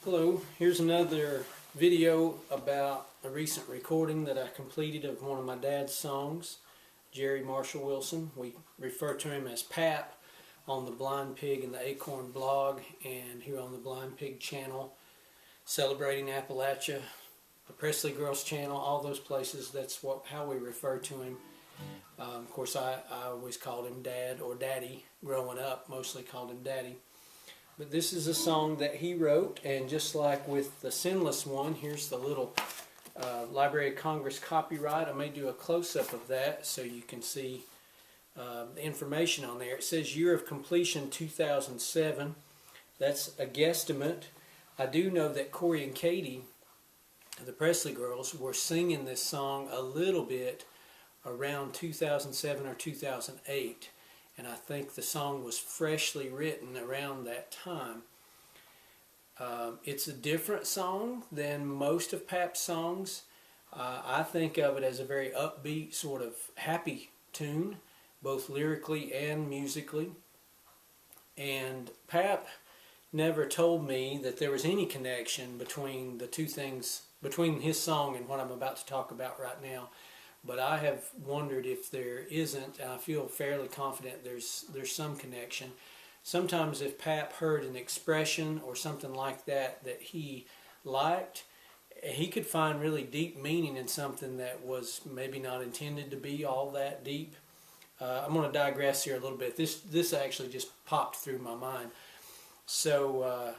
Hello, here's another video about a recent recording that I completed of one of my dad's songs, Jerry Marshall Wilson. We refer to him as Pap on the Blind Pig and the Acorn blog, and here on the Blind Pig channel, Celebrating Appalachia, the Presley Girls channel, all those places. That's how we refer to him. Of course, I always called him Dad or Daddy growing up, mostly called him Daddy. But this is a song that he wrote, and just like with the Sinless one, here's the little Library of Congress copyright. I may do a close-up of that so you can see the information on there. It says year of completion 2007. That's a guesstimate. I do know that Corey and Katie, the Presley Girls, were singing this song a little bit around 2007 or 2008. And I think the song was freshly written around that time. It's a different song than most of Pap's songs. I think of it as a very upbeat, sort of happy tune, both lyrically and musically. And Pap never told me that there was any connection between the two things, between his song and what I'm about to talk about right now. But I have wondered if there isn't, and I feel fairly confident there's some connection. Sometimes if Pap heard an expression or something like that that he liked, he could find really deep meaning in something that was maybe not intended to be all that deep. I'm going to digress here a little bit. This actually just popped through my mind. So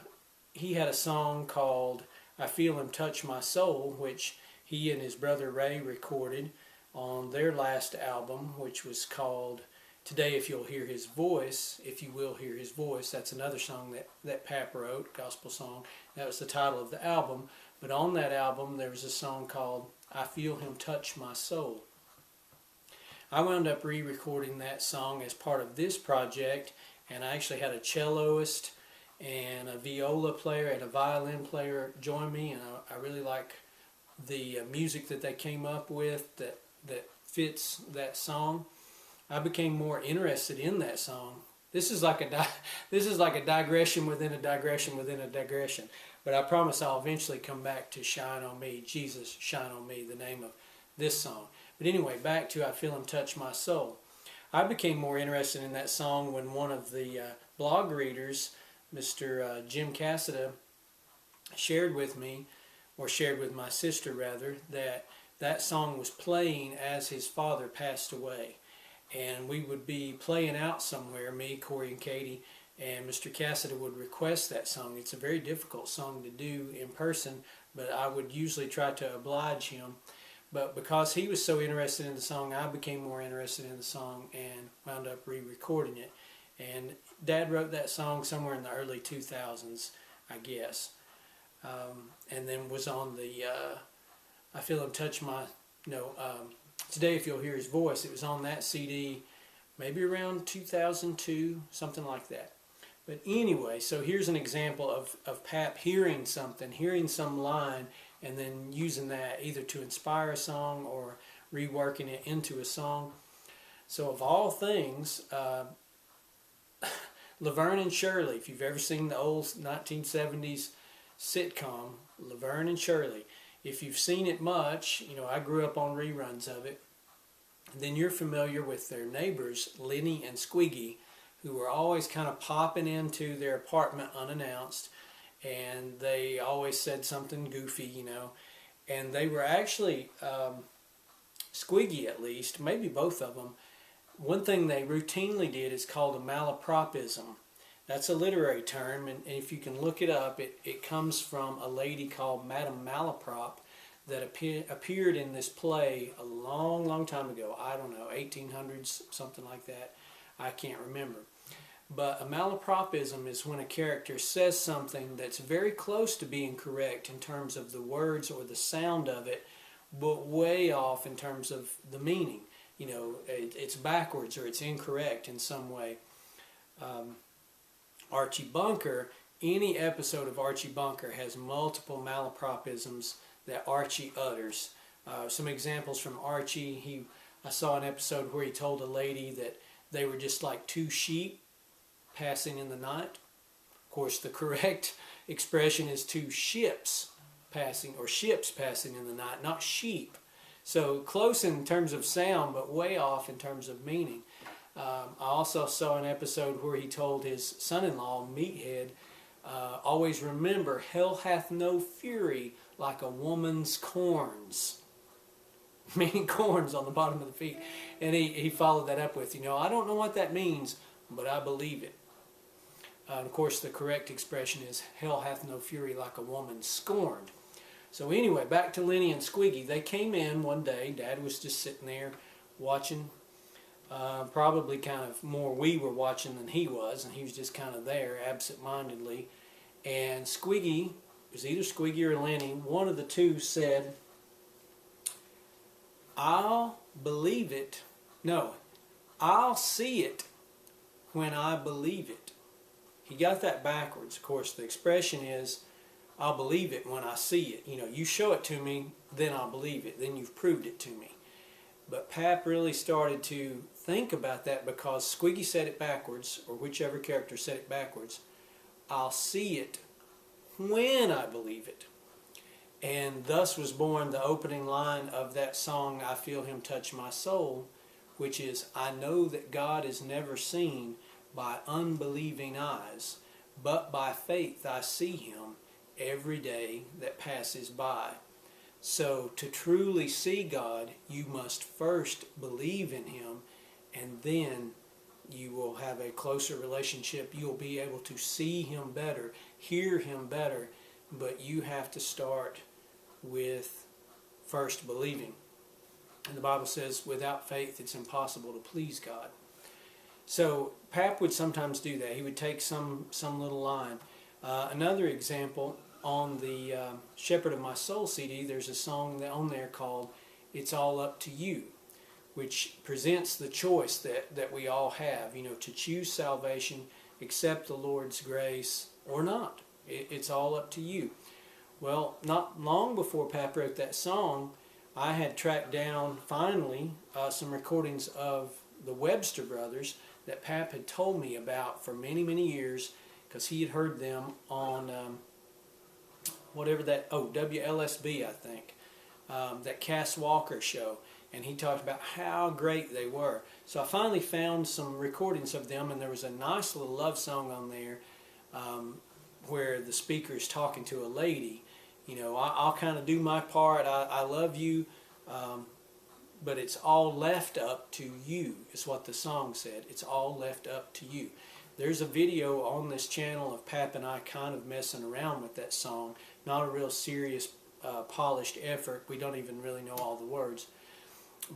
he had a song called I Feel Him Touch My Soul, which he and his brother Ray recorded on their last album, which was called Today If You'll Hear His Voice, If You Will Hear His Voice. That's another song that Pap wrote, gospel song. That was the title of the album. But on that album there was a song called I Feel Him Touch My Soul. I wound up re-recording that song as part of this project, and I actually had a celloist and a viola player and a violin player join me, and I really like the music that they came up with that fits that song. I became more interested in that song. This is like a digression within a digression within a digression. But I promise I'll eventually come back to Shine on Me, Jesus Shine on Me, the name of this song. But anyway, back to I Feel Him Touch My Soul. I became more interested in that song when one of the blog readers, Mr. Jim Cassida, shared with me, or shared with my sister rather, that song was playing as his father passed away. And we would be playing out somewhere, me, Corey, and Katie, and Mr. Cassida would request that song. It's a very difficult song to do in person, but I would usually try to oblige him. But because he was so interested in the song, I became more interested in the song and wound up re-recording it. And Dad wrote that song somewhere in the early 2000s, I guess. And then was on the I Feel Him Touch My, Today If You'll Hear His Voice. It was on that CD maybe around 2002, something like that. But anyway, so here's an example of Pap hearing something, hearing some line, and then using that either to inspire a song or reworking it into a song. So of all things, Laverne and Shirley, if you've ever seen the old 1970s sitcom, Laverne and Shirley, if you've seen it much, I grew up on reruns of it, then you're familiar with their neighbors, Lenny and Squiggy, who were always kind of popping into their apartment unannounced, and they always said something goofy, and they were actually, Squiggy at least, maybe both of them, one thing they routinely did is called a malapropism. That's a literary term, and if you can look it up, it comes from a lady called Madame Malaprop that appeared in this play a long, long time ago. I don't know, 1800s, something like that. I can't remember. But a malapropism is when a character says something that's very close to being correct in terms of the words or the sound of it, but way off in terms of the meaning. It's backwards or it's incorrect in some way. Archie Bunker, any episode of Archie Bunker has multiple malapropisms that Archie utters. Some examples from Archie, I saw an episode where he told a lady that they were just like two sheep passing in the night. Of course, the correct expression is two ships passing, or ships passing in the night, not sheep. So close in terms of sound, but way off in terms of meaning. I also saw an episode where he told his son-in-law, Meathead, always remember, hell hath no fury like a woman's corns. Meaning corns on the bottom of the feet. And he followed that up with, I don't know what that means, but I believe it. And of course, the correct expression is, hell hath no fury like a woman scorned. So anyway, back to Lenny and Squiggy. They came in one day. Dad was just sitting there watching. Probably kind of more we were watching than he was, and he was just kind of there absent-mindedly. And Squiggy, it was either Squiggy or Lenny, one of the two said, I'll believe it. No, I'll see it when I believe it. He got that backwards. Of course, the expression is, I'll believe it when I see it. You show it to me, then I'll believe it. Then you've proved it to me. But Pap really started to think about that because Squiggy said it backwards, or whichever character said it backwards. I'll see it when I believe it. And thus was born the opening line of that song, I Feel Him Touch My Soul, which is, I know that God is never seen by unbelieving eyes, but by faith I see Him every day that passes by. So to truly see God, you must first believe in Him, and then you will have a closer relationship. You'll be able to see Him better, hear Him better, but you have to start with first believing. And the Bible says, without faith it's impossible to please God. So Pap would sometimes do that. He would take some little line. Another example, on the Shepherd of My Soul CD, there's a song on there called It's All Up to You, which presents the choice that we all have, to choose salvation, accept the Lord's grace, or not. It's all up to you. Well, not long before Pap wrote that song, I had tracked down, finally, some recordings of the Webster brothers that Pap had told me about for many, many years, because he had heard them on WLSB, I think, that Cass Walker show, and he talked about how great they were. So I finally found some recordings of them, and there was a nice little love song on there where the speaker is talking to a lady. I'll kind of do my part, I love you, but it's all left up to you, is what the song said. It's all left up to you. There's a video on this channel of Pap and I kind of messing around with that song. Not a real serious, polished effort. We don't even really know all the words.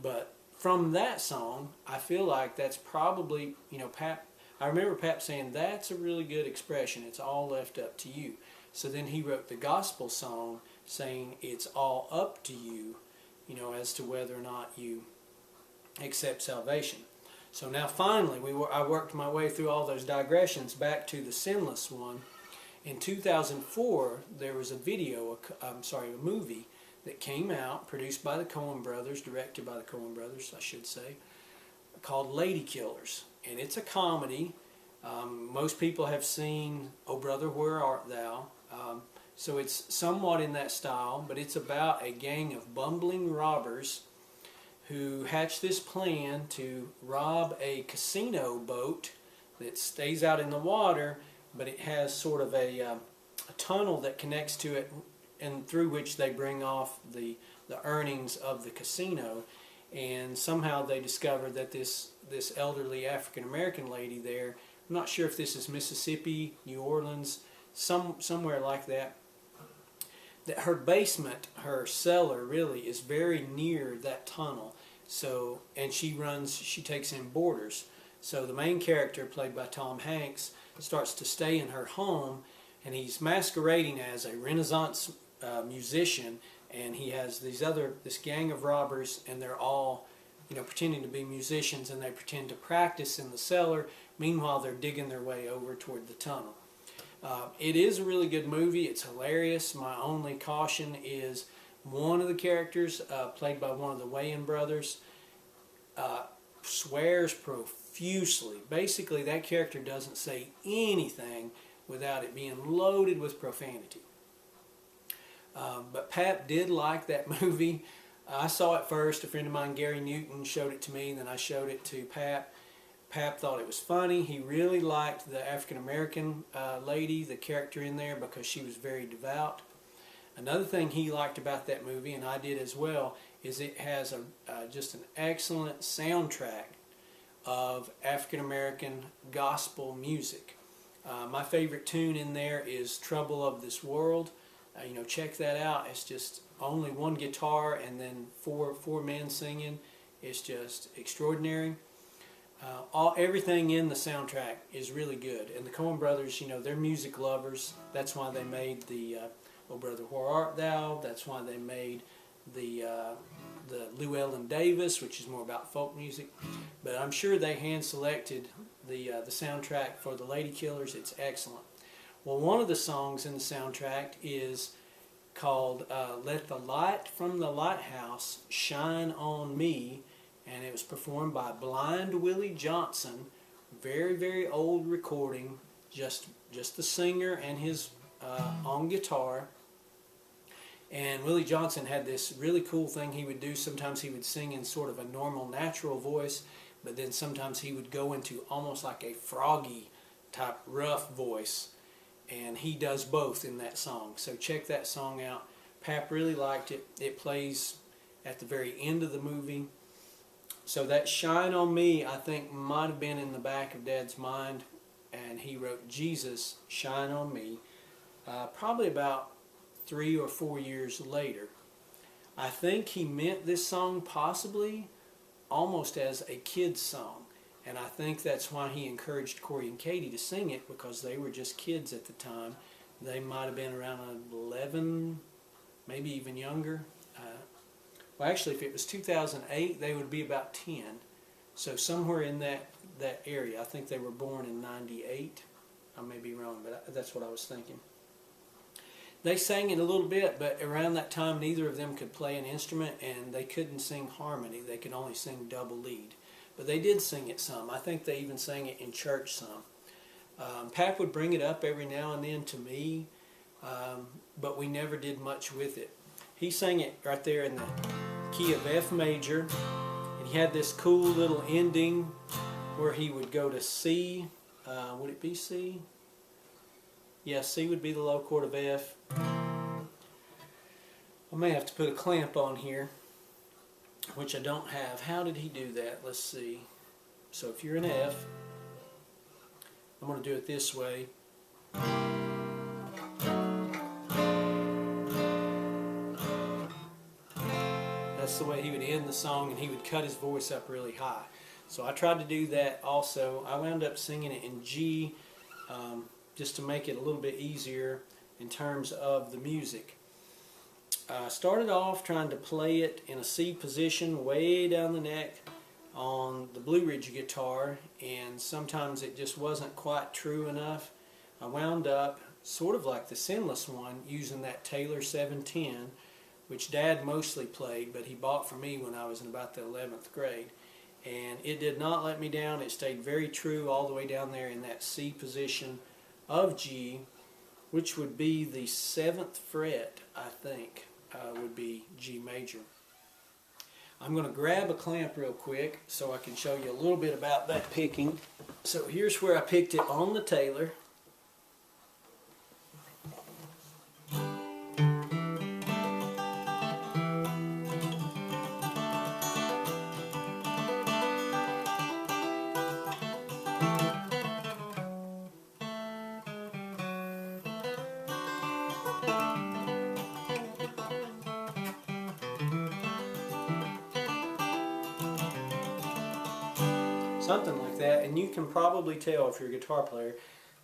But from that song, I feel like that's probably, Pap, I remember Pap saying, that's a really good expression. It's all left up to you. So then he wrote the gospel song saying, it's all up to you, as to whether or not you accept salvation. So now finally, I worked my way through all those digressions back to the sinless one. In 2004, there was a movie that came out, produced by the Coen brothers, directed by the Coen brothers, I should say, called Lady Killers. And it's a comedy. Most people have seen Oh Brother, Where Art Thou? So it's somewhat in that style, but it's about a gang of bumbling robbers who hatch this plan to rob a casino boat that stays out in the water, but it has sort of a tunnel that connects to it, and through which they bring off the earnings of the casino. And somehow they discover that this elderly African-American lady there, I'm not sure if this is Mississippi, New Orleans, somewhere like that, that her basement, her cellar really, is very near that tunnel. So, and she takes in boarders. So the main character, played by Tom Hanks, starts to stay in her home, and he's masquerading as a Renaissance musician, and he has this gang of robbers, and they're all, pretending to be musicians, and they pretend to practice in the cellar. Meanwhile, they're digging their way over toward the tunnel. It is a really good movie. It's hilarious. My only caution is one of the characters, played by one of the Wayans brothers, swears profusely. Basically, that character doesn't say anything without it being loaded with profanity. But Pap did like that movie. I saw it first. A friend of mine, Gary Newton, showed it to me, and then I showed it to Pap. Pap thought it was funny. He really liked the African American lady, the character in there, because she was very devout. Another thing he liked about that movie, and I did as well, is it has just an excellent soundtrack of African American gospel music. My favorite tune in there is "Trouble of This World." Check that out. It's just only one guitar and then four men singing. It's just extraordinary. Everything in the soundtrack is really good. And the Coen brothers, they're music lovers. That's why they made the "Oh Brother, Where Art Thou?" That's why they made the Llewellyn Davis, which is more about folk music. But I'm sure they hand selected the soundtrack for the Lady Killers. It's excellent. Well, one of the songs in the soundtrack is called "Let the Light from the Lighthouse Shine on Me," and it was performed by Blind Willie Johnson. Very, very old recording, just the singer and his on guitar. And Willie Johnson had this really cool thing he would do. Sometimes he would sing in sort of a normal, natural voice, but then sometimes he would go into almost like a froggy type rough voice. And he does both in that song. So check that song out. Pap really liked it. It plays at the very end of the movie. So that "Shine on Me," I think, might have been in the back of Dad's mind. And he wrote "Jesus, Shine on Me," probably about 3 or 4 years later. I think he meant this song possibly almost as a kid's song. And I think that's why he encouraged Corey and Katie to sing it, because they were just kids at the time. They might have been around 11, maybe even younger. Well, actually, if it was 2008, they would be about 10. So somewhere in that area. I think they were born in 98. I may be wrong, but that's what I was thinking. They sang it a little bit, but around that time, neither of them could play an instrument, and they couldn't sing harmony. They could only sing double lead. But they did sing it some. I think they even sang it in church some. Pap would bring it up every now and then to me, but we never did much with it. He sang it right there in the key of F major, and he had this cool little ending where he would go to C. Would it be C? Yeah, C would be the low chord of F. I may have to put a clamp on here, which I don't have. How did he do that? Let's see. So if you're in F, I'm going to do it this way. That's the way he would end the song, and he would cut his voice up really high. So I tried to do that also. I wound up singing it in G, just to make it a little bit easier in terms of the music. I started off trying to play it in a C position way down the neck on the Blue Ridge guitar, and sometimes it just wasn't quite true enough. I wound up, sort of like the Sinless one, using that Taylor 710, which Dad mostly played, but he bought for me when I was in about the 11th grade. And it did not let me down. It stayed very true all the way down there in that C position of G, which would be the 7th fret, I think, would be G major. I'm going to grab a clamp real quick so I can show you a little bit about that picking. So here's where I picked it on the Taylor. Something like that, and you can probably tell if you're a guitar player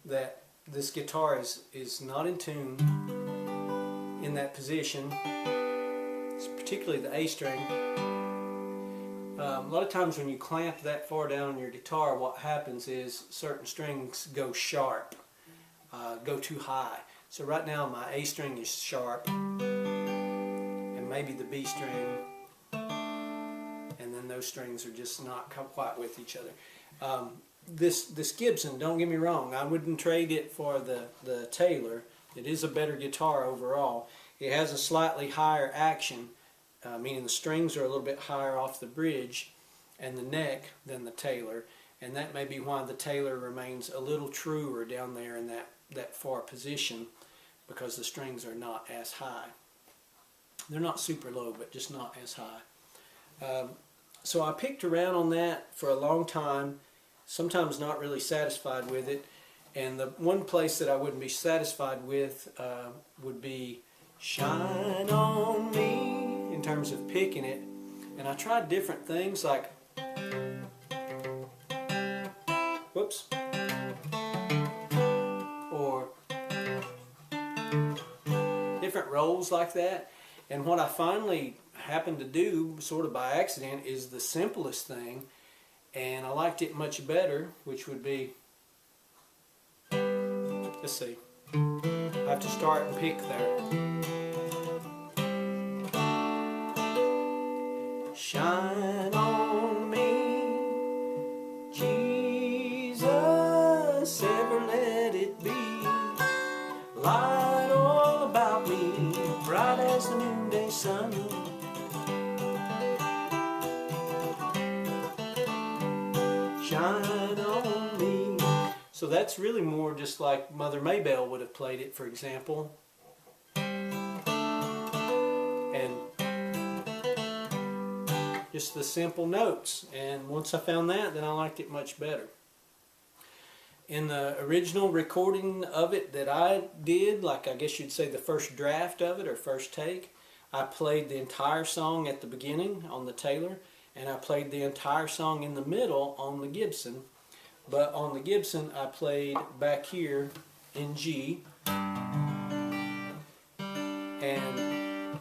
that this guitar is not in tune in that position. It's particularly the A string. A lot of times when you clamp that far down on your guitar, what happens is certain strings go sharp, go too high. So right now my A string is sharp, and maybe the B string, and then those strings are just not quite with each other. this Gibson, don't get me wrong, I wouldn't trade it for the Taylor. It is a better guitar overall. It has a slightly higher action, meaning the strings are a little bit higher off the bridge and the neck than the Taylor, and that may be why the Taylor remains a little truer down there in that far position, because the strings are not as high. They're not super low, but just not as high. So I picked around on that for a long time, sometimes not really satisfied with it. And the one place that I wouldn't be satisfied with would be Shine On Me, in terms of picking it. And I tried different things like, whoops, or different rolls like that. And what I finally happened to do, sort of by accident, is the simplest thing, and I liked it much better, which would be, let's see, I have to start and pick there. Shine on me, Jesus, ever let it be, light all about me, bright as the noonday sun. Shine on me. So that's really more just like Mother Maybelle would have played it, for example. And just the simple notes. And once I found that, then I liked it much better. In the original recording of it that I did, like I guess you'd say the first draft of it or first take, I played the entire song at the beginning on the Taylor, and I played the entire song in the middle on the Gibson. But on the Gibson I played back here in G, and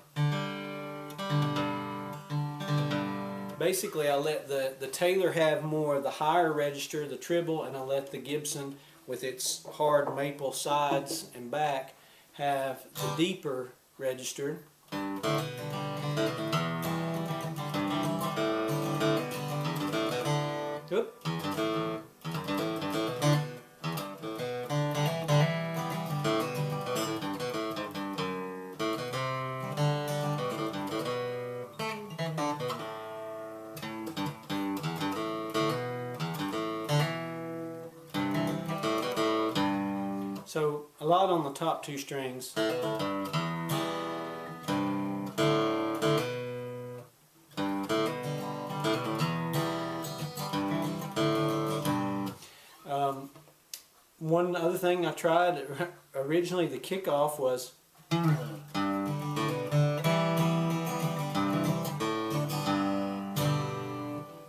basically I let the Taylor have more of the higher register, the treble, and I let the Gibson with its hard maple sides and back have the deeper register. Oop. So a lot on the top two strings. One other thing I tried originally, the kickoff was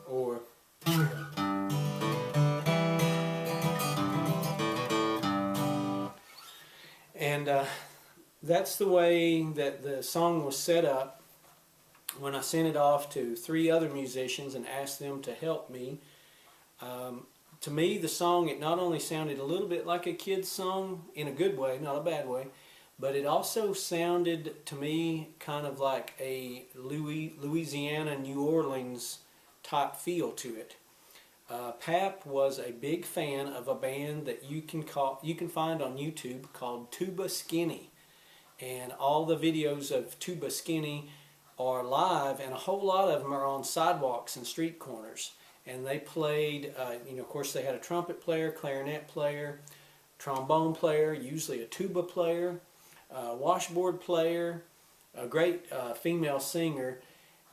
or and that's the way that the song was set up when I sent it off to 3 other musicians and asked them to help me. To me, the song, it not only sounded a little bit like a kid's song in a good way, not a bad way, but it also sounded to me kind of like a Louisiana, New Orleans type feel to it. Pap was a big fan of a band that you can find on YouTube called Tuba Skinny, and all the videos of Tuba Skinny are live, and a whole lot of them are on sidewalks and street corners. And they played, of course they had a trumpet player, clarinet player, trombone player, usually a tuba player, washboard player, a great female singer,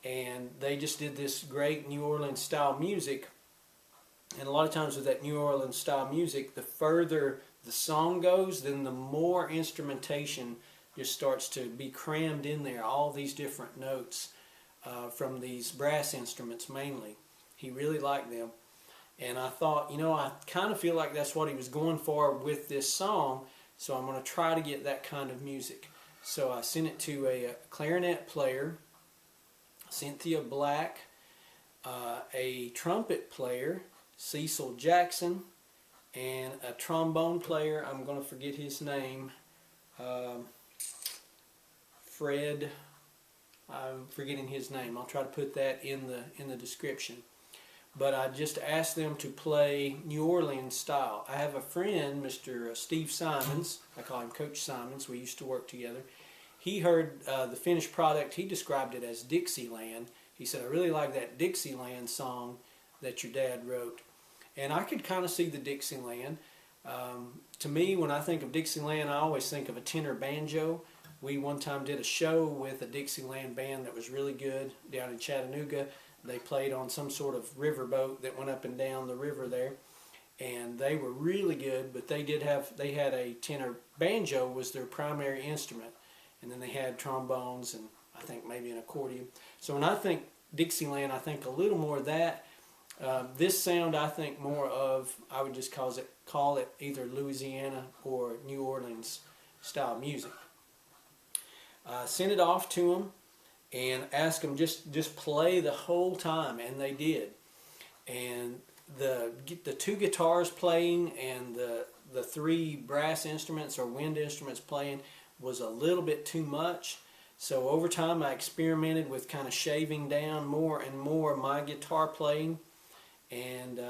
and they just did this great New Orleans style music. And a lot of times with that New Orleans style music, the further the song goes, then the more instrumentation just starts to be crammed in there, all these different notes from these brass instruments mainly. He really liked them, and I thought, I kind of feel like that's what he was going for with this song, so I'm going to try to get that kind of music. So I sent it to a clarinet player, Cynthia Black, a trumpet player, Cecil Jackson, and a trombone player, I'm going to forget his name, Fred, I'm forgetting his name. I'll try to put that in the description. but I just asked them to play New Orleans style. I have a friend, Mr. Steve Simons. I call him Coach Simons. We used to work together. He heard the finished product. He described it as Dixieland. He said, I really like that Dixieland song that your dad wrote. And I could kind of see the Dixieland. To me, when I think of Dixieland, I always think of a tenor banjo. We one time did a show with a Dixieland band that was really good down in Chattanooga. They played on some sort of riverboat that went up and down the river there, and they were really good. But they had a tenor banjo was their primary instrument, and then they had trombones and I think maybe an accordion. So when I think Dixieland, I think a little more of that. This sound I think more of, I would just call it either Louisiana or New Orleans style music. Sent it off to them and asked them just play the whole time, and they did. And the two guitars playing and the three brass instruments or wind instruments playing was a little bit too much. So over time I experimented with kind of shaving down more and more my guitar playing. And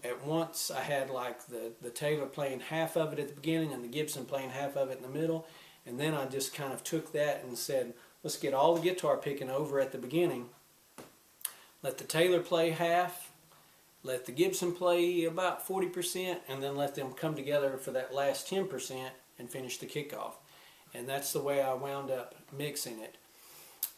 at once I had like the Taylor playing half of it at the beginning and the Gibson playing half of it in the middle. And then I just kind of took that and said, let's get all the guitar picking over at the beginning. Let the Taylor play half, let the Gibson play about 40%, and then let them come together for that last 10% and finish the kickoff. And that's the way I wound up mixing it.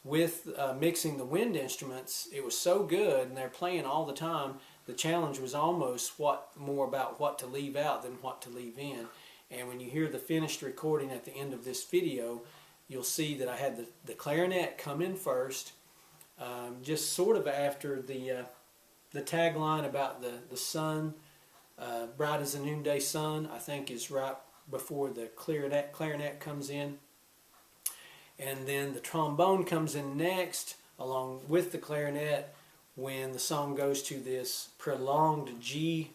With mixing the wind instruments, it was so good, and they're playing all the time. The challenge was almost more about what to leave out than what to leave in. And when you hear the finished recording at the end of this video, you'll see that I had the clarinet come in first, just sort of after the tagline about the sun, bright as the noonday sun, I think is right before the clarinet comes in. And then the trombone comes in next, along with the clarinet, when the song goes to this prolonged G7.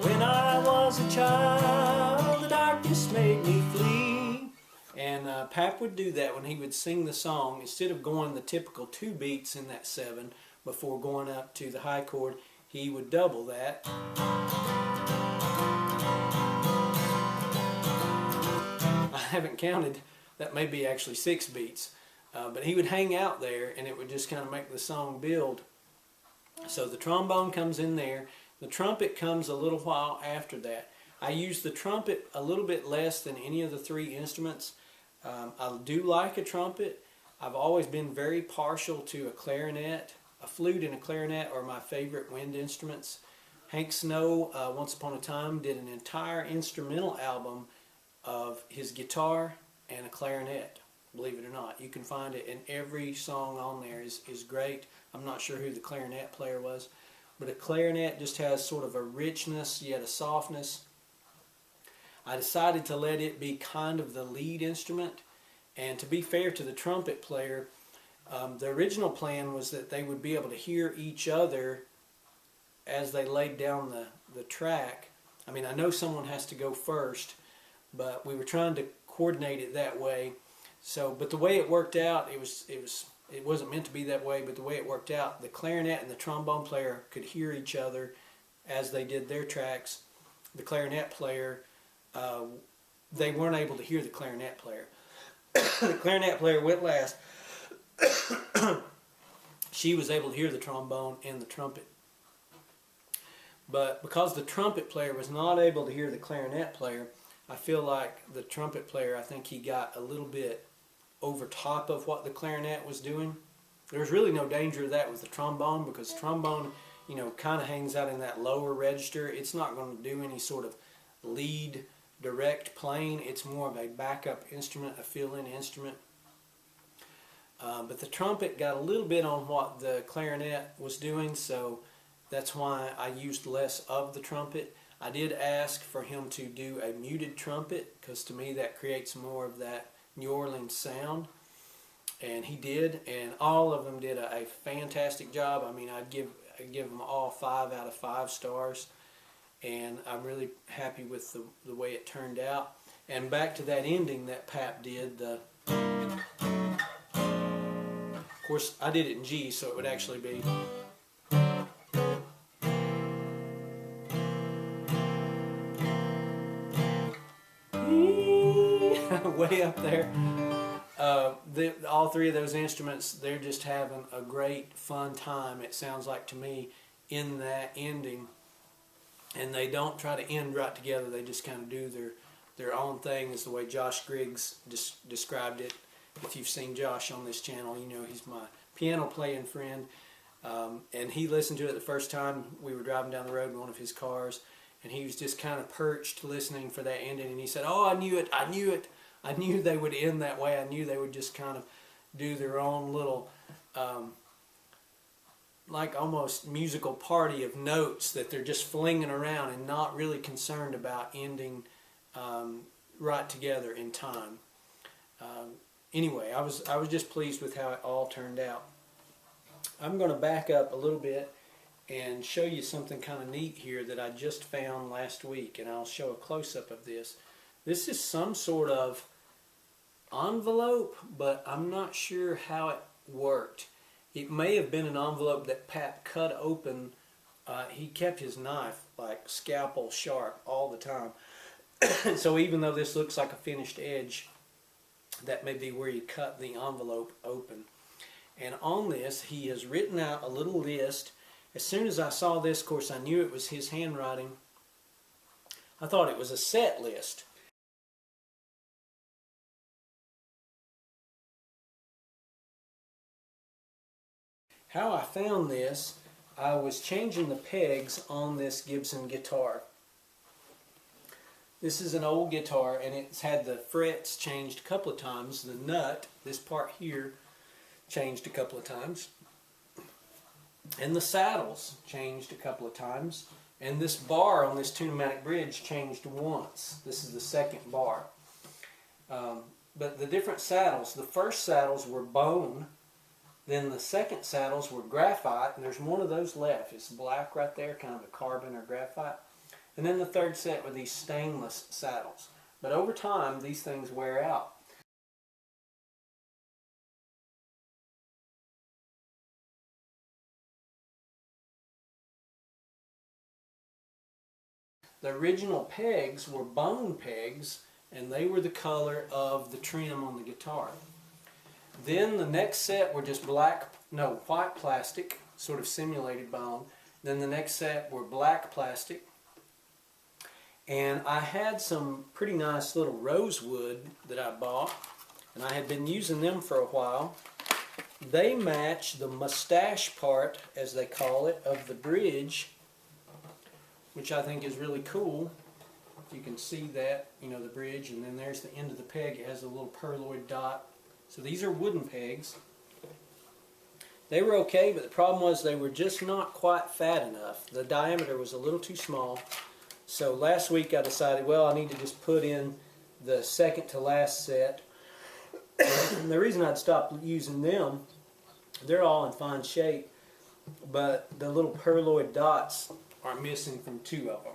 When I was a child, the darkness made me flee. And Pap would do that when he would sing the song. Instead of going the typical 2 beats in that 7 before going up to the high chord, he would double that. I haven't counted, that may be actually 6 beats. But he would hang out there and it would just kind of make the song build. So the trombone comes in there. The trumpet comes a little while after that. I use the trumpet a little bit less than any of the 3 instruments. I do like a trumpet. I've always been very partial to a clarinet. A flute and a clarinet are my favorite wind instruments. Hank Snow, once upon a time, did an entire instrumental album of his guitar and a clarinet. Believe it or not, you can find it, and every song on there is great. I'm not sure who the clarinet player was. But a clarinet just has sort of a richness, yet a softness. I decided to let it be kind of the lead instrument. And to be fair to the trumpet player, the original plan was that they would be able to hear each other as they laid down the track. I mean, I know someone has to go first, but we were trying to coordinate it that way. So, but the way it worked out, it wasn't meant to be that way, but the way it worked out, the clarinet and the trombone player could hear each other as they did their tracks. The clarinet player, they weren't able to hear the clarinet player. The clarinet player went last. She was able to hear the trombone and the trumpet. But because the trumpet player was not able to hear the clarinet player, I feel like the trumpet player, I think he got a little bit over top of what the clarinet was doing. There's really no danger of that with the trombone, because trombone, you know, kind of hangs out in that lower register. It's not going to do any sort of lead direct playing. It's more of a backup instrument, a fill-in instrument. But the trumpet got a little bit on what the clarinet was doing, so that's why I used less of the trumpet. I did ask for him to do a muted trumpet, because to me that creates more of that New Orleans sound, and he did, and all of them did a fantastic job. I mean, I'd give them all 5 out of 5 stars, and I'm really happy with the way it turned out. And back to that ending that Pap did, the Of course, I did it in G, so it would actually be way up there. All three of those instruments, they're just having a great fun time, it sounds like to me, in that ending. And they don't try to end right together, they just kind of do their own thing, is the way Josh Griggs described it. If you've seen Josh on this channel, you know he's my piano playing friend. And he listened to it the first time we were driving down the road in one of his cars, and he was just kind of perched listening for that ending, and he said, "Oh, I knew it, I knew it. I knew they would end that way. I knew they would just kind of do their own little, like almost musical party of notes that they're just flinging around and not really concerned about ending right together in time." Anyway, I was just pleased with how it all turned out. I'm going to back up a little bit and show you something kind of neat here that I just found last week, and I'll show a close-up of this. This is some sort of envelope, but I'm not sure how it worked. It may have been an envelope that Pap cut open. He kept his knife like scalpel sharp all the time. So even though this looks like a finished edge, that may be where he cut the envelope open. And on this, he has written out a little list. As soon as I saw this, of course, I knew it was his handwriting. I thought it was a set list. How I found this, I was changing the pegs on this Gibson guitar. This is an old guitar, and it's had the frets changed a couple of times. The nut, this part here, changed a couple of times. And the saddles changed a couple of times. And this bar on this tunematic bridge changed once. This is the second bar. But the different saddles, the first saddles were bone. Then the second saddles were graphite, and there's one of those left. It's black right there, kind of a carbon or graphite. And then the third set were these stainless saddles. But over time, these things wear out. The original pegs were bone pegs, and they were the color of the trim on the guitar. Then the next set were just white plastic, sort of simulated bone. Then the next set were black plastic. And I had some pretty nice little rosewood that I bought, and I had been using them for a while. They match the mustache part, as they call it, of the bridge, which I think is really cool. You can see that, you know, the bridge, and then there's the end of the peg. It has a little perloid dot. So these are wooden pegs. They were okay, but the problem was they were just not quite fat enough. The diameter was a little too small. So last week I decided, well, I need to just put in the second to last set. And the reason I'd stopped using them, they're all in fine shape, but the little perloid dots are missing from two of them.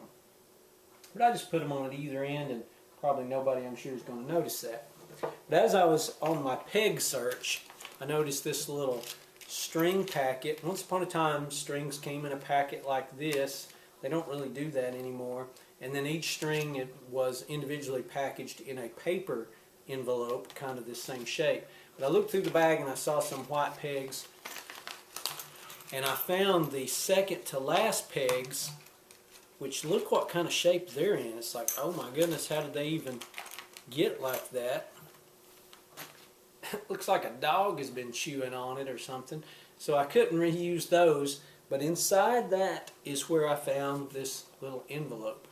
But I just put them on at either end, and probably nobody, I'm sure, is going to notice that. But as I was on my peg search, I noticed this little string packet. Once upon a time, strings came in a packet like this. They don't really do that anymore. And then each string was individually packaged in a paper envelope, kind of this same shape. But I looked through the bag and I saw some white pegs. And I found the second to last pegs, which look what kind of shape they're in. It's like, oh my goodness, how did they even get like that? Looks like a dog has been chewing on it or something. So I couldn't reuse those. But inside that is where I found this little envelope.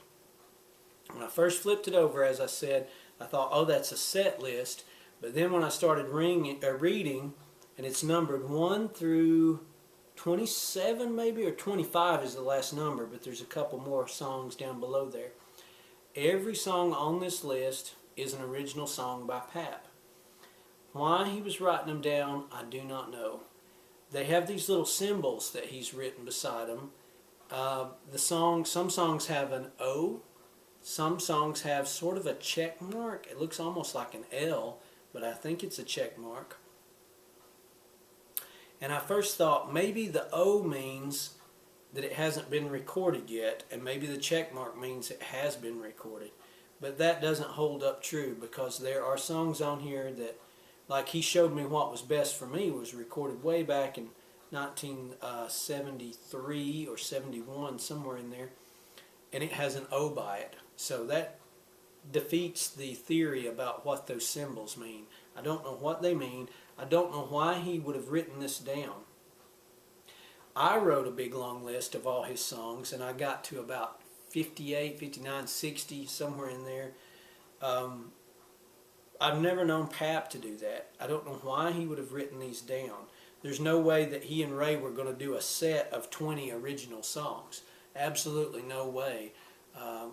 When I first flipped it over, as I said, I thought, oh, that's a set list. But then when I started reading, and it's numbered 1 through 27 maybe, or 25 is the last number, but there's a couple more songs down below there. Every song on this list is an original song by Pap. Why he was writing them down, I do not know. They have these little symbols that he's written beside them. Some songs have an O. Some songs have sort of a check mark. It looks almost like an L, but I think it's a check mark. And I first thought maybe the O means that it hasn't been recorded yet, and maybe the check mark means it has been recorded. But that doesn't hold up true, because there are songs on here that, like He Showed Me What Was Best for Me, was recorded way back in 1973 or 71, somewhere in there, and it has an O by it. So that defeats the theory about what those symbols mean. I don't know what they mean. I don't know why he would have written this down. I wrote a big long list of all his songs, and I got to about 58, 59, 60, somewhere in there. I've never known Pap to do that. I don't know why he would have written these down. There's no way that he and Ray were going to do a set of 20 original songs. Absolutely no way.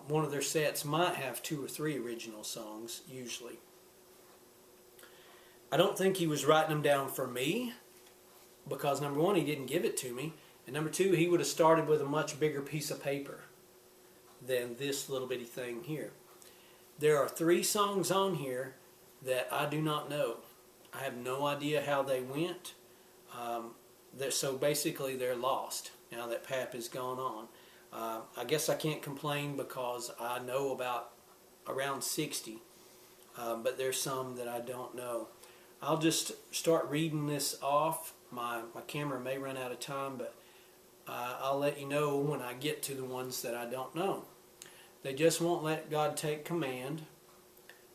One of their sets might have 2 or 3 original songs, usually. I don't think he was writing them down for me, because number one, he didn't give it to me, and number two, he would have started with a much bigger piece of paper than this little bitty thing here. There are 3 songs on here that I do not know. I have no idea how they went. So basically they're lost now that Pap has gone on. I guess I can't complain, because I know about around 60, but there's some that I don't know. I'll just start reading this off. My camera may run out of time, but I'll let you know when I get to the ones that I don't know. They Just Won't Let God Take Command,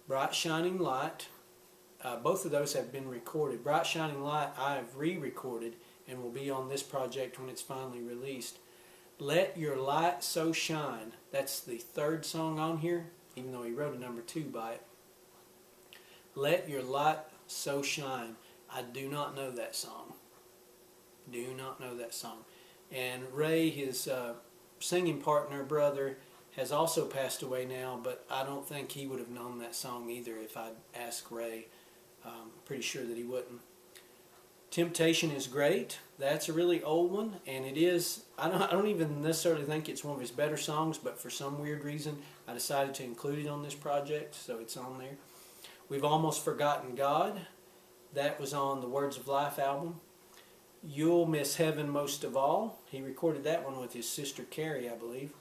Bright Shining Light. Both of those have been recorded. Bright Shining Light I have re-recorded and will be on this project when it's finally released. Let Your Light So Shine. That's the 3rd song on here, even though he wrote a number 2 by it. Let Your Light So Shine. I do not know that song. Do not know that song. And Ray, his singing partner, brother, has also passed away now, but I don't think he would have known that song either if I'd asked Ray. Pretty sure that he wouldn't. Temptation Is Great. That's a really old one, and it is, I don't even necessarily think it's one of his better songs, but for some weird reason I decided to include it on this project, so it's on there. We've Almost Forgotten God. That was on the Words of Life album. You'll Miss Heaven Most of All. He recorded that one with his sister Carrie, I believe.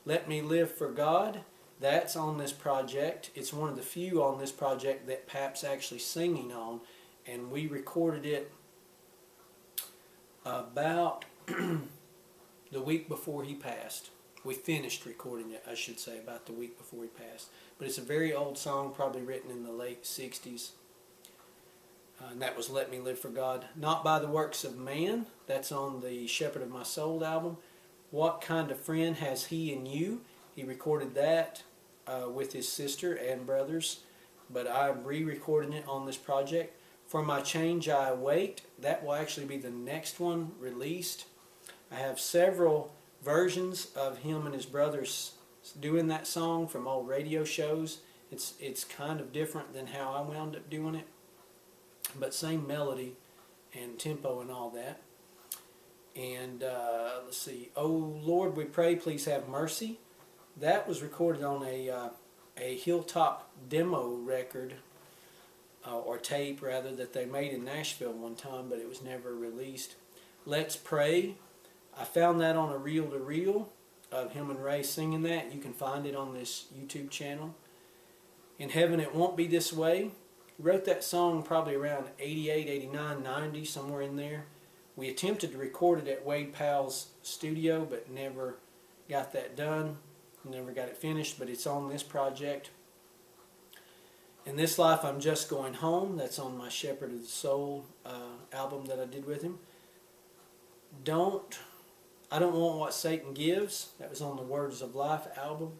Let Me Live for God. That's on this project. It's one of the few on this project that Pap's actually singing on, and we recorded it about the week before he passed. We finished recording it, I should say, about the week before he passed. But it's a very old song, probably written in the late 60s. And that was Let Me Live for God. Not By the Works of Man. That's on the Shepherd of My Soul album. What Kind of Friend Has He in You? He recorded that with his sister and brothers, but I'm re-recording it on this project. For My Change I Wait. That will actually be the next one released. I have several versions of him and his brothers doing that song from old radio shows. It's kind of different than how I wound up doing it, but same melody and tempo and all that. And let's see, Oh Lord We Pray Please Have Mercy. That was recorded on a Hilltop demo record, or tape rather, that they made in Nashville one time, but it was never released. Let's Pray. I found that on a reel-to-reel of him and Ray singing that. You can find it on this YouTube channel. In Heaven It Won't Be This Way. He wrote that song probably around 88, 89, 90, somewhere in there. We attempted to record it at Wade Powell's studio, but never got that done. Never got it finished, but it's on this project. In This Life I'm Just Going Home. That's on my Shepherd of the Soul album that I did with him. I Don't Want What Satan Gives. That was on the Words of Life album.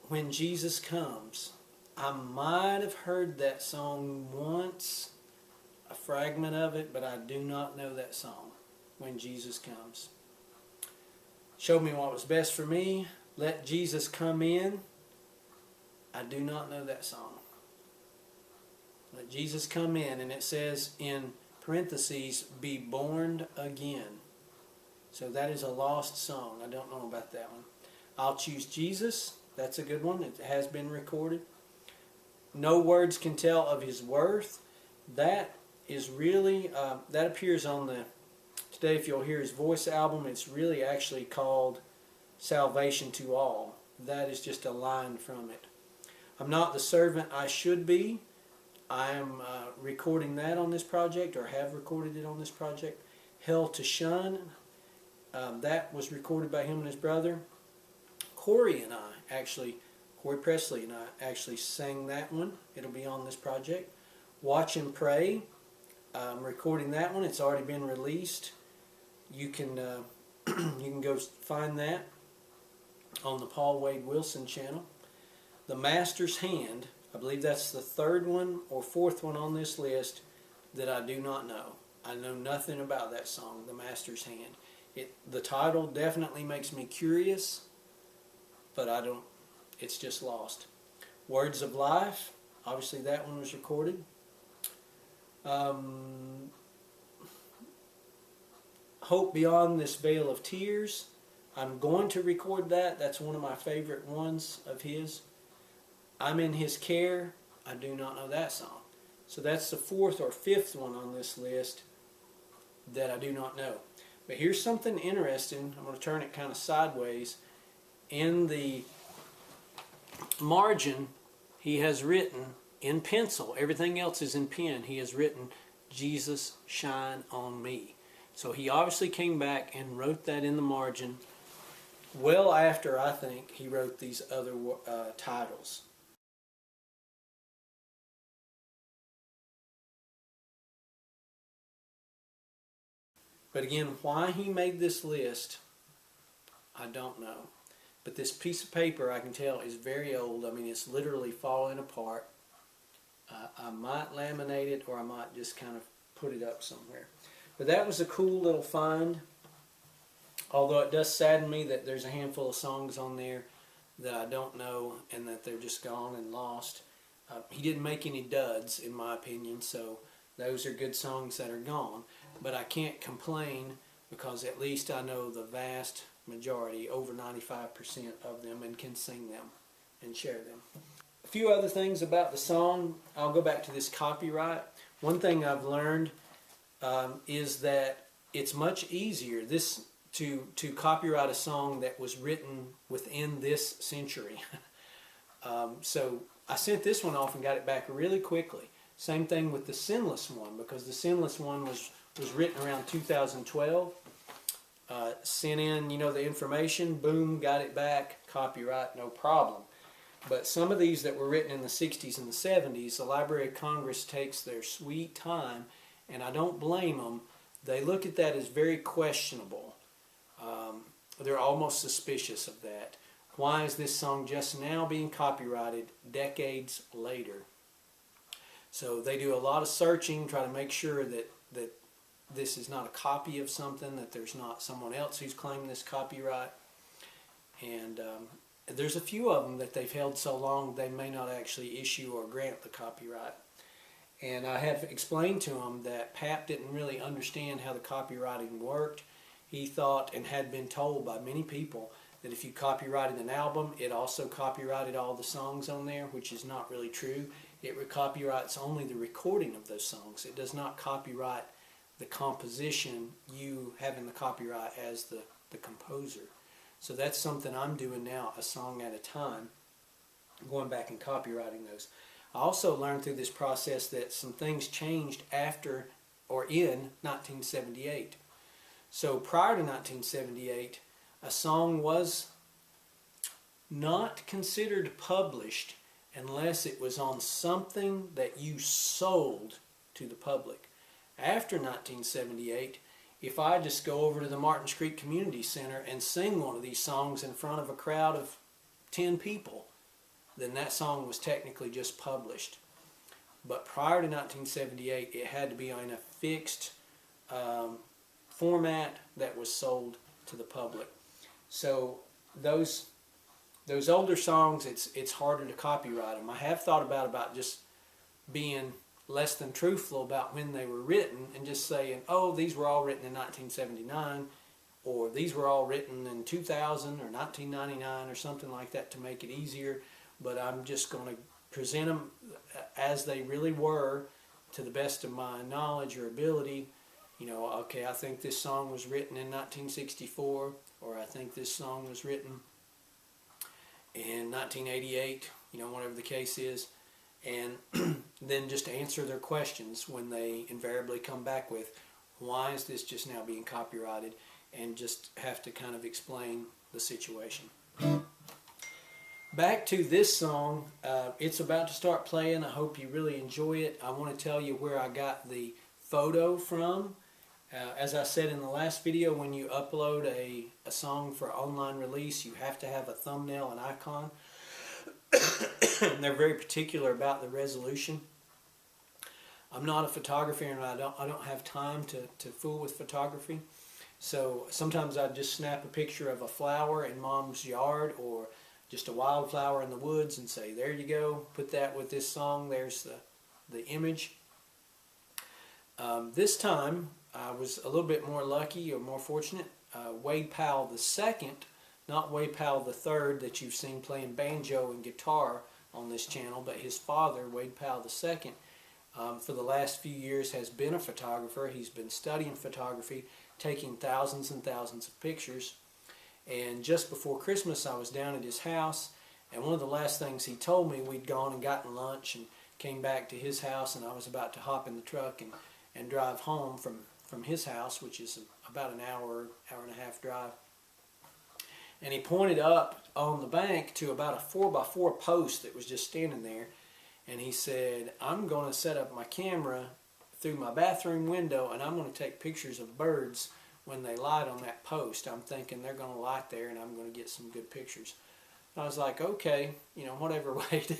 When Jesus Comes. I might have heard that song once, a fragment of it, but I do not know that song, When Jesus Comes. Showed Me What Was Best for Me. Let Jesus Come In. I do not know that song. Let Jesus Come In, and it says in parentheses, Be Born Again. So that is a lost song. I don't know about that one. I'll Choose Jesus. That's a good one. It has been recorded. No Words Can Tell of His Worth. That is really, that appears on the Today If You'll Hear His Voice album. It's really actually called Salvation to All. That is just a line from it. I'm Not the Servant I Should Be. I am recording that on this project, or have recorded it on this project. Hell to Shun. That was recorded by him and his brother. Corey Presley and I actually sang that one. It'll be on this project. Watch and Pray. I'm recording that one. It's already been released. You can you can go find that on the Paul Wade Wilson channel. The Master's Hand. I believe that's the third one or fourth one on this list that I do not know. I know nothing about that song, The Master's Hand. The title definitely makes me curious, but it's just lost. Words of Life, obviously that one was recorded. Hope Beyond This Veil of Tears, I'm going to record that. That's one of my favorite ones of his. I'm in His Care, I do not know that song. So that's the fourth or fifth one on this list that I do not know. But here's something interesting. I'm going to turn it kind of sideways. In the margin, he has written in pencil, everything else is in pen, he has written, Jesus Shine on Me. So he obviously came back and wrote that in the margin well after, I think, he wrote these other titles. But again, why he made this list, I don't know. But this piece of paper, I can tell, is very old. I mean, it's literally falling apart. I might laminate it, or I might just kind of put it up somewhere. But that was a cool little find. Although it does sadden me that there's a handful of songs on there that I don't know and that they're just gone and lost. He didn't make any duds, in my opinion, so those are good songs that are gone. But I can't complain because at least I know the vast majority, over 95% of them, and can sing them and share them. A few other things about the song. I'll go back to this copyright. One thing I've learned is that it's much easier to copyright a song that was written within this century. So I sent this one off and got it back really quickly. Same thing with the Sinless one, because the Sinless one was written around 2012. Sent in, the information, boom, got it back, copyright, no problem. But some of these that were written in the 60s and the 70s, the Library of Congress takes their sweet time, and I don't blame them. They look at that as very questionable. They're almost suspicious of that. Why is this song just now being copyrighted decades later? So they do a lot of searching, try to make sure that this is not a copy of something, that there's not someone else who's claimed this copyright. And there's a few of them that they've held so long they may not actually issue or grant the copyright. And I have explained to them that Pap didn't really understand how the copywriting worked. He thought, and had been told by many people, that if you copyrighted an album, it also copyrighted all the songs on there, which is not really true. It copyrights only the recording of those songs. It does not copyright the composition, you having the copyright as the composer. So that's something I'm doing now, a song at a time, going back and copywriting those. I also learned through this process that some things changed after or in 1978. So prior to 1978, a song was not considered published unless it was on something that you sold to the public. After 1978, if I just go over to the Martins Creek Community Center and sing one of these songs in front of a crowd of 10 people, then that song was technically just published. But prior to 1978, it had to be in a fixed format that was sold to the public. So those older songs, it's harder to copyright them. I have thought about just being less than truthful about when they were written and just saying, oh, these were all written in 1979, or these were all written in 2000 or 1999 or something like that to make it easier. But I'm just going to present them as they really were, to the best of my knowledge or ability, you know, okay, I think this song was written in 1964, or I think this song was written in 1988, you know, whatever the case is, and then just answer their questions when they invariably come back with, why is this just now being copyrighted, and just have to kind of explain the situation. Back to this song, it's about to start playing. I hope you really enjoy it. I want to tell you where I got the photo from. As I said in the last video, when you upload a song for online release, you have to have a thumbnail and icon. And they're very particular about the resolution. I'm not a photographer, and I don't have time to fool with photography. So sometimes I just snap a picture of a flower in Mom's yard, or just a wildflower in the woods, and say, there you go, put that with this song, there's the image. This time I was a little bit more lucky, or more fortunate. Wade Powell II, not Wade Powell III that you've seen playing banjo and guitar on this channel, but his father, Wade Powell II, for the last few years has been a photographer. He's been studying photography, taking thousands and thousands of pictures. And just before Christmas, I was down at his house, and one of the last things he told me, we'd gone and gotten lunch and came back to his house, and I was about to hop in the truck and drive home from his house, which is about an hour and a half drive. And he pointed up on the bank to about a 4x4 post that was just standing there, and he said, I'm going to set up my camera through my bathroom window, and I'm going to take pictures of birds when they light on that post. I'm thinking they're going to light there, and I'm going to get some good pictures. And I was like, okay, you know, whatever, Wade.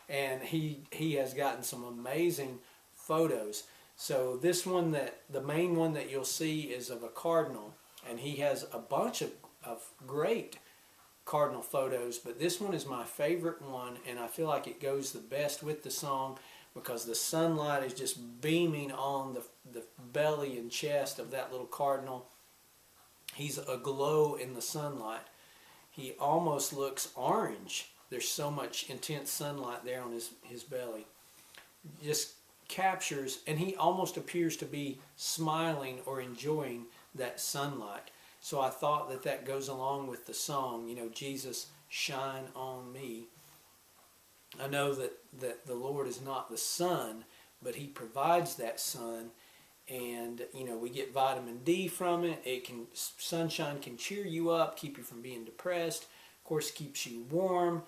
And he has gotten some amazing photos. So this one, the main one that you'll see is of a cardinal, and he has a bunch of great cardinal photos, but this one is my favorite one, and I feel like it goes the best with the song because the sunlight is just beaming on the belly and chest of that little cardinal. He's aglow in the sunlight. He almost looks orange. There's so much intense sunlight there on his belly. Just captures, and he almost appears to be smiling or enjoying that sunlight. So I thought that goes along with the song, you know, Jesus, shine on me. I know that the Lord is not the sun, but He provides that sun, and you know, we get vitamin D from it. Sunshine can cheer you up, keep you from being depressed. Of course, keeps you warm,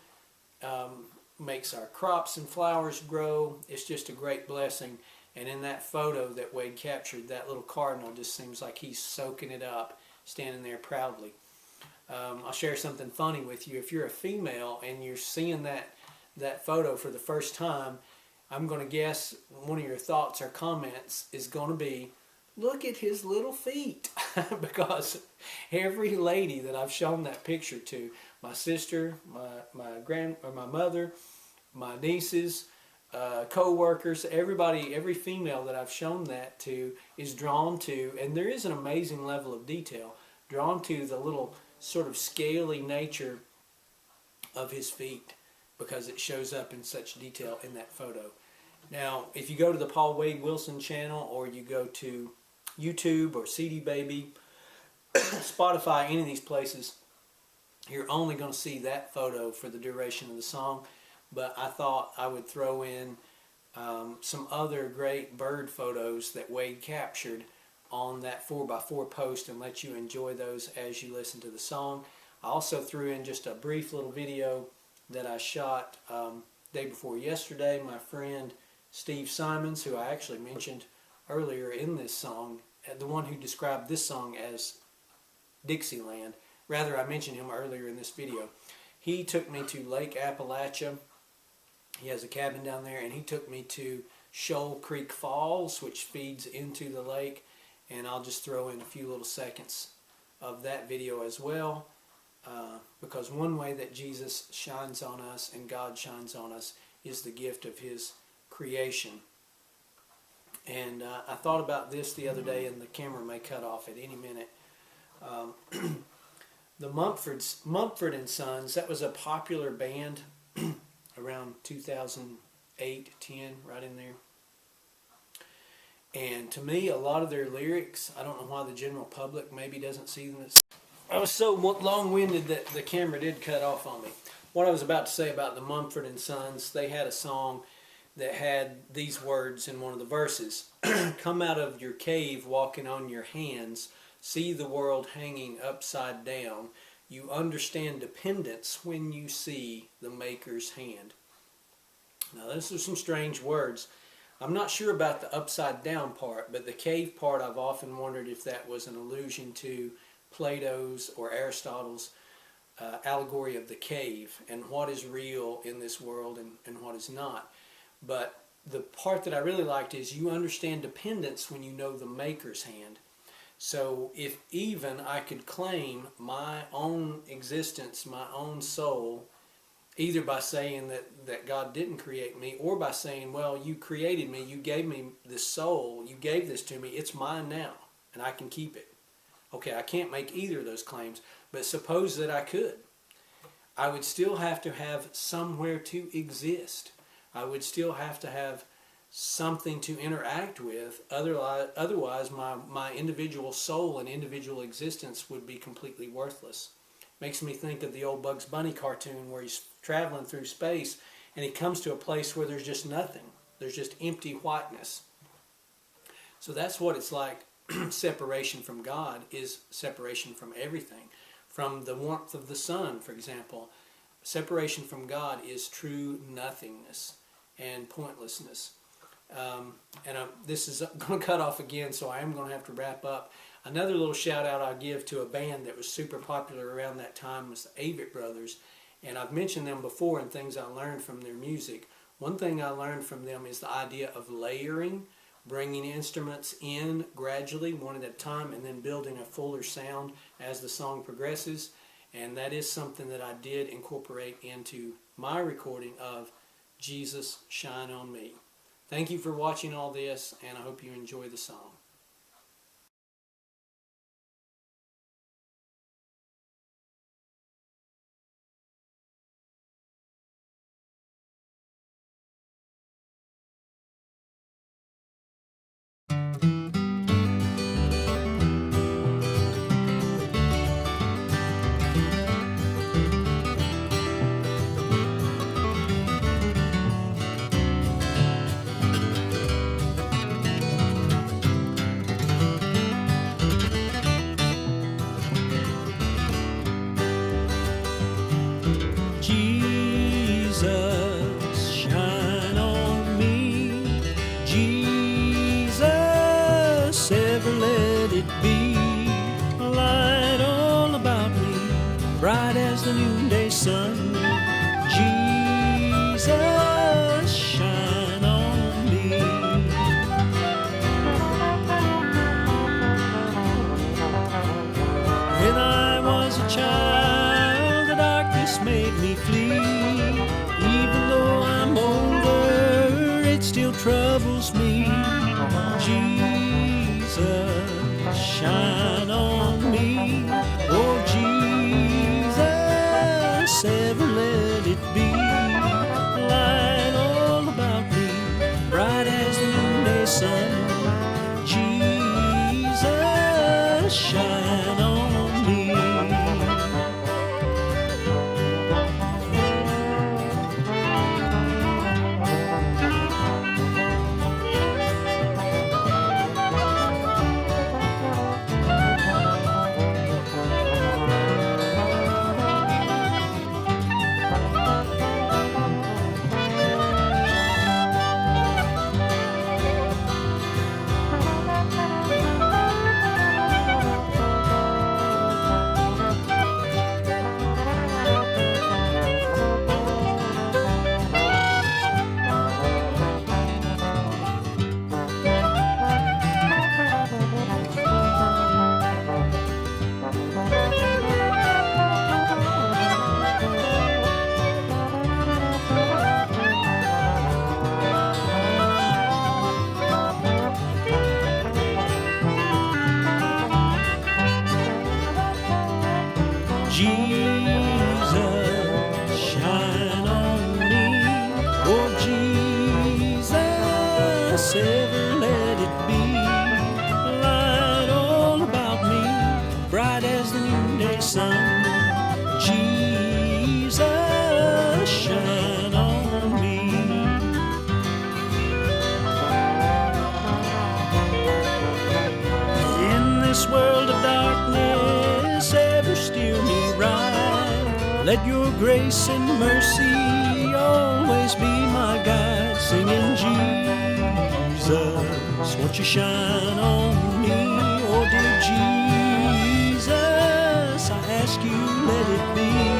makes our crops and flowers grow. It's just a great blessing. And in that photo that Wade captured, that little cardinal just seems like he's soaking it up, standing there proudly. I'll share something funny with you. If you're a female and you're seeing that photo for the first time, I'm going to guess one of your thoughts or comments is going to be, look at his little feet. Because every lady that I've shown that picture to, my sister, my mother, my nieces, co-workers, everybody, every female that I've shown that to is drawn to, and there is an amazing level of detail, drawn to the little sort of scaly nature of his feet, because it shows up in such detail in that photo. Now, if you go to the Paul Wade Wilson channel, or you go to YouTube or CD Baby, Spotify, any of these places, you're only going to see that photo for the duration of the song. But I thought I would throw in some other great bird photos that Wade captured on that 4x4 post and let you enjoy those as you listen to the song. I also threw in just a brief little video that I shot day before yesterday. My friend Steve Simons, who I actually mentioned earlier in this song, the one who described this song as Dixieland. Rather, I mentioned him earlier in this video. He took me to Lake Appalachia. He has a cabin down there, and he took me to Shoal Creek Falls, which feeds into the lake, and I'll just throw in a few little seconds of that video as well, because one way that Jesus shines on us and God shines on us is the gift of His creation. And I thought about this the other day, and the camera may cut off at any minute. The Mumford and Sons, that was a popular band around 2008, 10, right in there. And to me, a lot of their lyrics, I don't know why the general public maybe doesn't see them as... I was so long-winded that the camera did cut off on me. What I was about to say about the Mumford and Sons, they had a song that had these words in one of the verses. Come out of your cave walking on your hands, see the world hanging upside down. You understand dependence when you see the Maker's hand. Now, those are some strange words. I'm not sure about the upside down part, but the cave part, I've often wondered if that was an allusion to Plato's or Aristotle's allegory of the cave and what is real in this world and what is not. But the part that I really liked is you understand dependence when you know the Maker's hand. So if even I could claim my own existence, my own soul, either by saying that God didn't create me, or by saying, well, you created me, you gave me this soul, you gave this to me, it's mine now, and I can keep it. Okay, I can't make either of those claims, but suppose that I could. I would still have to have somewhere to exist. I would still have to have something to interact with. Otherwise my individual soul and individual existence would be completely worthless. Makes me think of the old Bugs Bunny cartoon where he's traveling through space and he comes to a place where there's just nothing. There's just empty whiteness. So that's what it's like. Separation from God is separation from everything. From the warmth of the sun, for example. Separation from God is true nothingness and pointlessness. This is going to cut off again, so I am going to have to wrap up. Another little shout out I'll give to a band that was super popular around that time was the Avett Brothers. And I've mentioned them before in things I learned from their music. One thing I learned from them is the idea of layering, bringing instruments in gradually, one at a time, and then building a fuller sound as the song progresses. And that is something that I did incorporate into my recording of Jesus Shine on Me. Thank you for watching all this, and I hope you enjoy the song. Jesus, shine on me. Jesus, ever let it be a light all about me, bright as the noonday sun. Jesus, shine on me. When I was a child, the darkness made me flee. Even though I'm older, it still troubles me. Jesus, shine on me. Oh, Jesus, ever let it be a light all about me, bright as the noonday sun. Jesus, shine on me. Let your grace and mercy always be my guide, singing Jesus, won't you shine on me? Oh dear Jesus, I ask you, let it be.